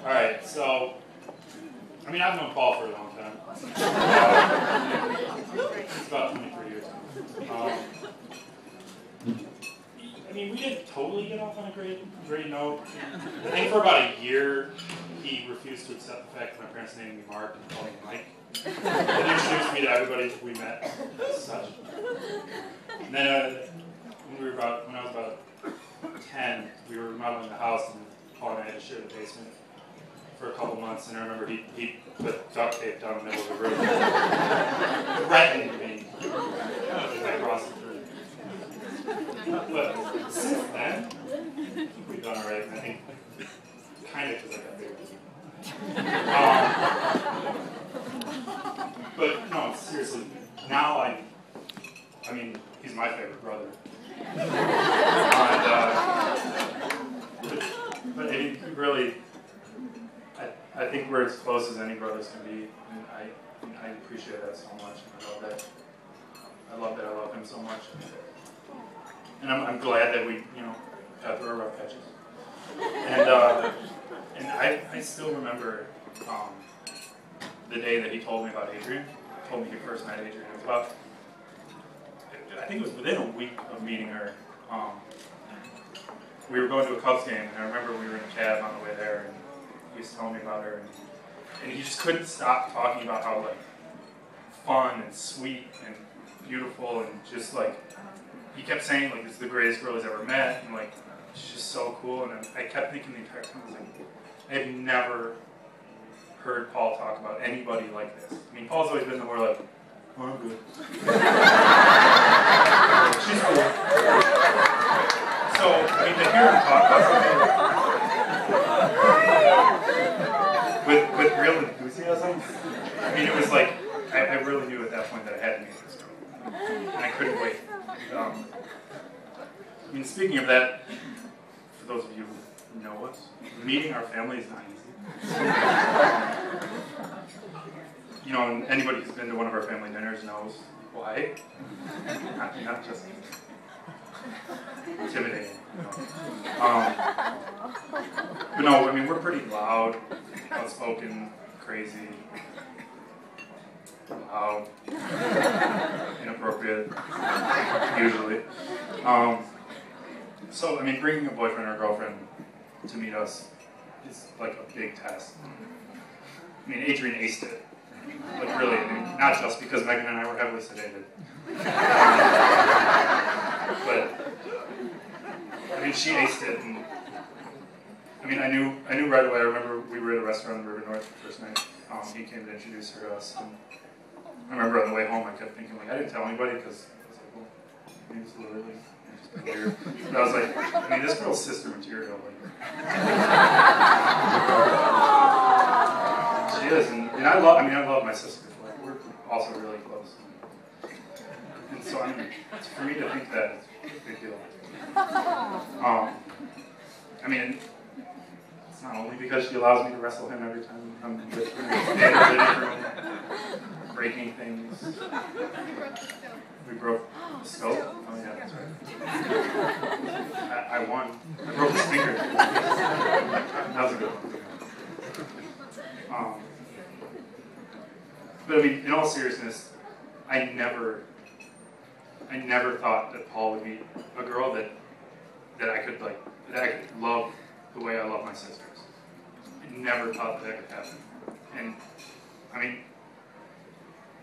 All right, so, I mean, I've known Paul for a long time. It's about 23 years now. I mean, we didn't totally get off on a great note. I think for about a year, he refused to accept the fact that my parents named me Marc and called me Mike. And introduced me to everybody we met as such. And then when I was about 10, we were remodeling the house, and Paul and I had to share the basement for a couple months. And I remember he put duct tape down the middle of the room, threatening me if I crossed the room. But since then, I think we've done all right. I think kind of because I got bigger. But no, seriously, now I mean, he's my favorite brother. But I mean, really, I think we're as close as any brothers can be, and I appreciate that so much. And I love that I love him so much, and I'm glad that we got through our rough patches. And I still remember the day that he told me about Adrian. Told me he first met Adrian. It was about, I think it was within a week of meeting her. We were going to a Cubs game, and I remember we were in a cab on the way there, and he was telling me about her, and he just couldn't stop talking about how like fun and sweet and beautiful, and just like he kept saying like this is the greatest girl he's ever met, and like she's just so cool. And I kept thinking the entire time, I was like, I have never heard Paul talk about anybody like this. I mean, Paul's always been the more like, oh, I'm good. She's cool. So, I mean, to hear him talk about something with real enthusiasm, I mean, it was like, I really knew at that point that I had to meet this girl. And I couldn't wait. I mean, speaking of that, for those of you who know us, meeting our family is not easy. And anybody who's been to one of our family dinners knows why. Not just intimidating. But no, I mean, we're pretty loud, outspoken, crazy, loud, inappropriate, usually. So, I mean, bringing a boyfriend or girlfriend to meet us is like a big test. I mean, Adrian aced it. Like really, I mean, not just because Megan and I were heavily sedated. But, I mean, she aced it, and I mean, I knew right away. I remember we were at a restaurant in River North the first night. He came to introduce her to us, and I remember on the way home I kept thinking, like, I didn't tell anybody because I was like, well, maybe it's a little early. It's just weird. But I was like, I mean, this girl's sister material. Like, she is, and I love my sister. Like, we're also really close. And so, I mean, for me to think that is a big deal. I mean, it's not only because she allows me to wrestle him every time I'm with her in the living room, breaking things. We broke the scope. Oh yeah, that's right. I won. I broke the speaker. That was a good one. But I mean, in all seriousness, I never thought that Paul would meet a girl that I could love the way I love my sisters. I never thought that could happen. And I mean,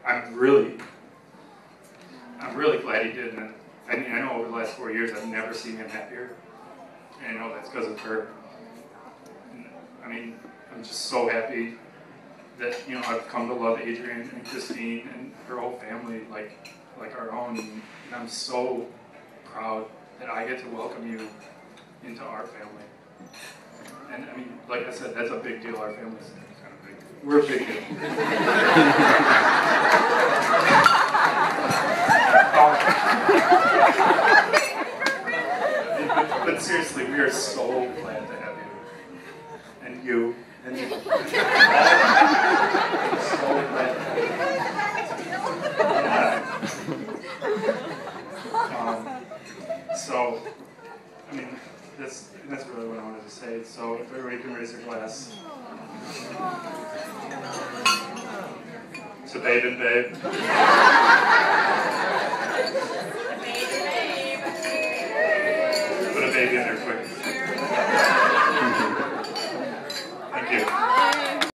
I'm really glad he did. And I mean, I know over the last 4 years I've never seen him happier. And I know that's because of her. And, I mean, I'm just so happy that I've come to love Adrian and Christine and her whole family like our own, and I'm so proud that I get to welcome you into our family. And I mean, like I said, that's a big deal. Our family's kind of big. We're a big deal. But seriously, we are so glad to have you. And you. And you. So glad to have you. So, I mean, that's really what I wanted to say. So if everybody can raise your class. To babe and babe.